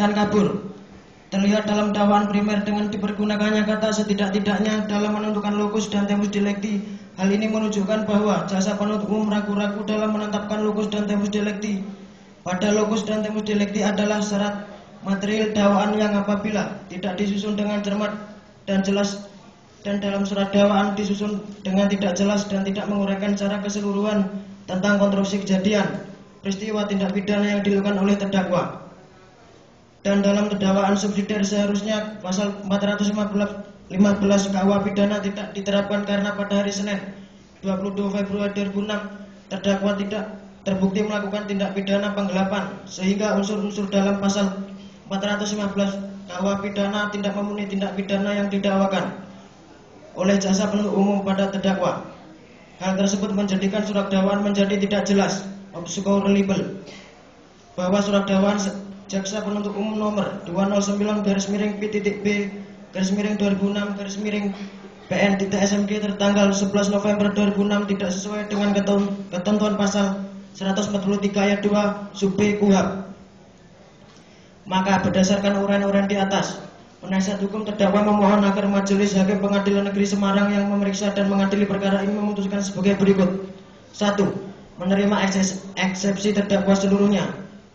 dan kabur. Terlihat dalam dakwaan primer dengan dipergunakannya kata setidak-tidaknya dalam menentukan lokus dan tempus delicti. Hal ini menunjukkan bahwa jaksa penuntut umum ragu-ragu dalam menetapkan lokus dan tempus delicti. Pada lokus dan tempus delicti adalah syarat material dakwaan yang apabila tidak disusun dengan cermat dan jelas, dan dalam surat dakwaan disusun dengan tidak jelas dan tidak menguraikan secara keseluruhan tentang konstruksi kejadian peristiwa tindak pidana yang dilakukan oleh terdakwa. Dan dalam dakwaan subsidiar seharusnya pasal 415 KUH pidana tidak diterapkan karena pada hari Senin 22 Februari 2006 terdakwa tidak terbukti melakukan tindak pidana penggelapan, sehingga unsur-unsur dalam pasal 415 KUH pidana tidak memenuhi tindak pidana yang didakwakan oleh jaksa penuntut umum pada terdakwa. Hal tersebut menjadikan surat dakwaan menjadi tidak jelas, obscurable, bahwa surat dakwaan jaksa penuntut umum nomor 209/P-2006/PN-SMG tertanggal 11 November 2006 tidak sesuai dengan ketentuan pasal 143 ayat 2 sub B KUHP. Maka berdasarkan uraian-uraian di atas, penasihat hukum terdakwa memohon agar Majelis Hakim Pengadilan Negeri Semarang yang memeriksa dan mengadili perkara ini memutuskan sebagai berikut. 1. Menerima eksepsi terdakwa seluruhnya.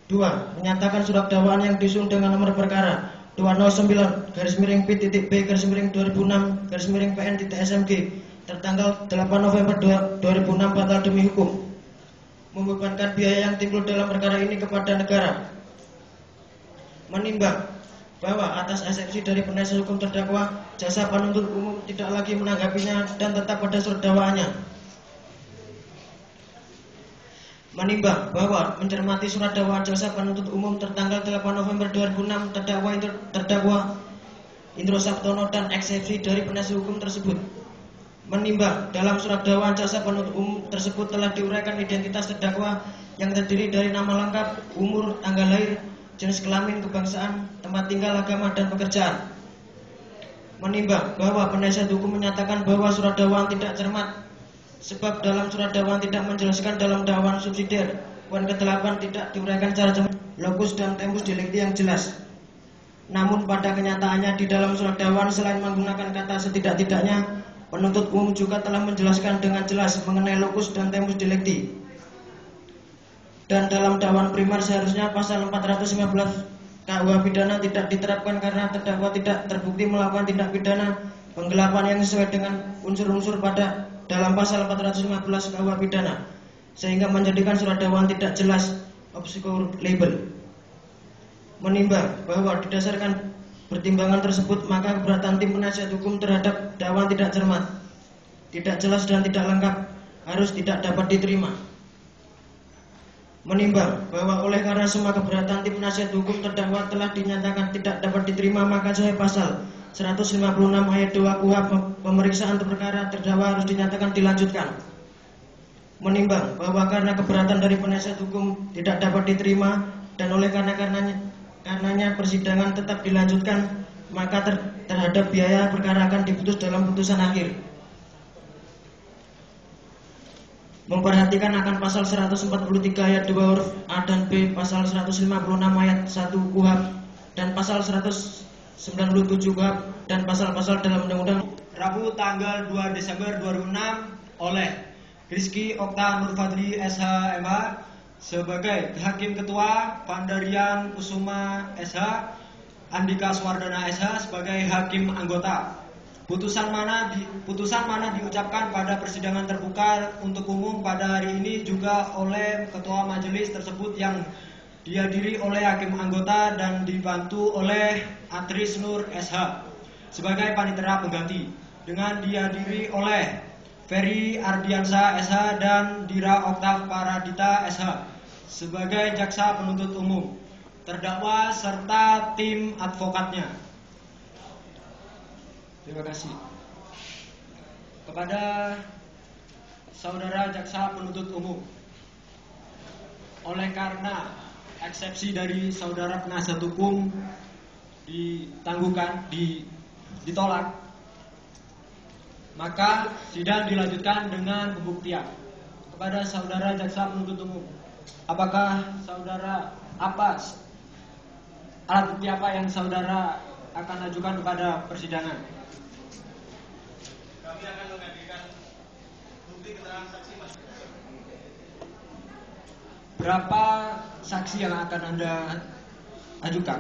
2. Menyatakan surat dakwaan yang disusun dengan nomor perkara 209/P-2006/PN-SMG tertanggal 8 November 2006 batal demi hukum, membebankan biaya yang timbul dalam perkara ini kepada negara. Menimbang bahwa atas eksepsi dari penasihat hukum terdakwa, jaksa penuntut umum tidak lagi menanggapinya dan tetap pada surat dakwaannya. Menimbang bahwa mencermati surat dakwaan jaksa penuntut umum tertanggal 8 November 2006 terdakwa Indro Saptono dan eksepsi dari penasihat hukum tersebut. Menimbang dalam surat dakwaan jaksa penuntut umum tersebut telah diuraikan identitas terdakwa yang terdiri dari nama lengkap, umur, tanggal lahir, jenis kelamin, kebangsaan, tempat tinggal, agama, dan pekerjaan. Menimbang bahwa penasihat hukum menyatakan bahwa surat dakwaan tidak cermat, sebab dalam surat dakwaan tidak menjelaskan dalam dakwaan subsidiar. Poin ke-8 tidak diuraikan secara cermat lokus dan tempus delicti yang jelas. Namun pada kenyataannya di dalam surat dakwaan selain menggunakan kata setidak-tidaknya, penuntut umum juga telah menjelaskan dengan jelas mengenai lokus dan tempus delicti. Dan dalam dakwaan primer seharusnya pasal 415 KUH pidana tidak diterapkan karena terdakwa tidak terbukti melakukan tindak pidana penggelapan yang sesuai dengan unsur-unsur pada dalam pasal 415 KUH pidana, sehingga menjadikan surat dakwaan tidak jelas, obscurable. Menimbang bahwa didasarkan pertimbangan tersebut, maka keberatan tim penasihat hukum terhadap dakwaan tidak cermat, tidak jelas dan tidak lengkap harus tidak dapat diterima. Menimbang bahwa oleh karena semua keberatan tim penasihat hukum terdakwa telah dinyatakan tidak dapat diterima, maka sesuai pasal 156 ayat 2 KUHP pemeriksaan perkara terdakwa harus dinyatakan dilanjutkan. Menimbang bahwa karena keberatan dari penasihat hukum tidak dapat diterima dan oleh karenanya persidangan tetap dilanjutkan, maka terhadap biaya perkara akan diputus dalam putusan akhir. Memperhatikan akan pasal 143 ayat 2 huruf A dan B, pasal 156 ayat 1 KUHP dan pasal 197 KUHP dan pasal-pasal dalam undang-undang. Rabu tanggal 2 Desember 2006 oleh Rizky Okta Nurfadli SH MH sebagai Hakim Ketua, Pandarian Kusuma SH, Andika Swardana SH sebagai Hakim Anggota. Putusan mana diucapkan pada persidangan terbuka untuk umum pada hari ini juga oleh Ketua Majelis tersebut yang dihadiri oleh Hakim Anggota dan dibantu oleh Atris Nur SH sebagai panitera pengganti, dengan dihadiri oleh Ferry Ardiansa SH dan Dira Oktav Paradita SH sebagai jaksa penuntut umum, terdakwa serta tim advokatnya. Terima kasih. Kepada saudara jaksa penuntut umum, oleh karena eksepsi dari saudara penasihat hukum ditolak, maka sidang dilanjutkan dengan pembuktian. Kepada saudara jaksa penuntut umum, apakah saudara Alat bukti apa yang saudara akan ajukan kepada persidangan? Kami akan menghadirkan bukti keterangan saksi, Mas. Berapa saksi yang akan Anda ajukan?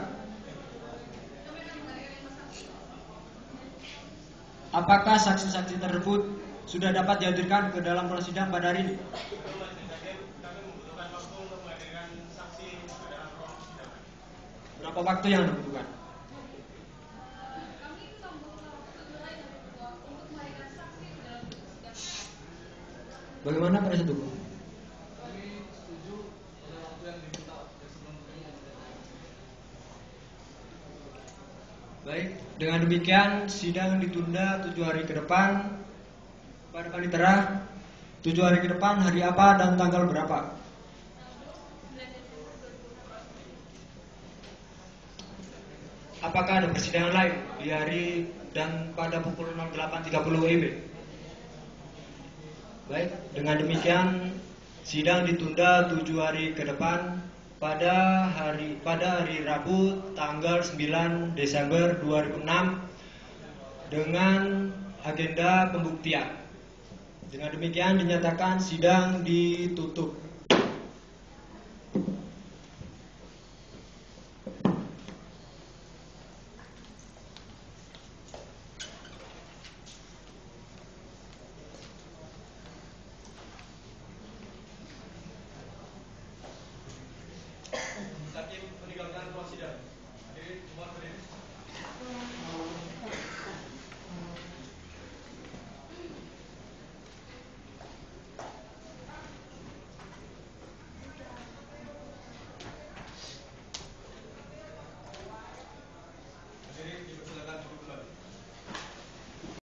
Apakah saksi-saksi tersebut sudah dapat dihadirkan ke dalam ruang sidang pada hari ini? Kami membutuhkan waktu untuk menghadirkan saksi ke dalam ruang sidang. Berapa waktu yang Anda butuhkan? Bagaimana pada saat itu? Baik, dengan demikian sidang ditunda 7 hari ke depan. Pada panitera, 7 hari ke depan hari apa dan tanggal berapa? Apakah ada persidangan lain di hari dan pada pukul 08.30 WIB? Baik, dengan demikian sidang ditunda 7 hari ke depan pada hari Rabu tanggal 9 Desember 2006 dengan agenda pembuktian. Dengan demikian dinyatakan sidang ditutup.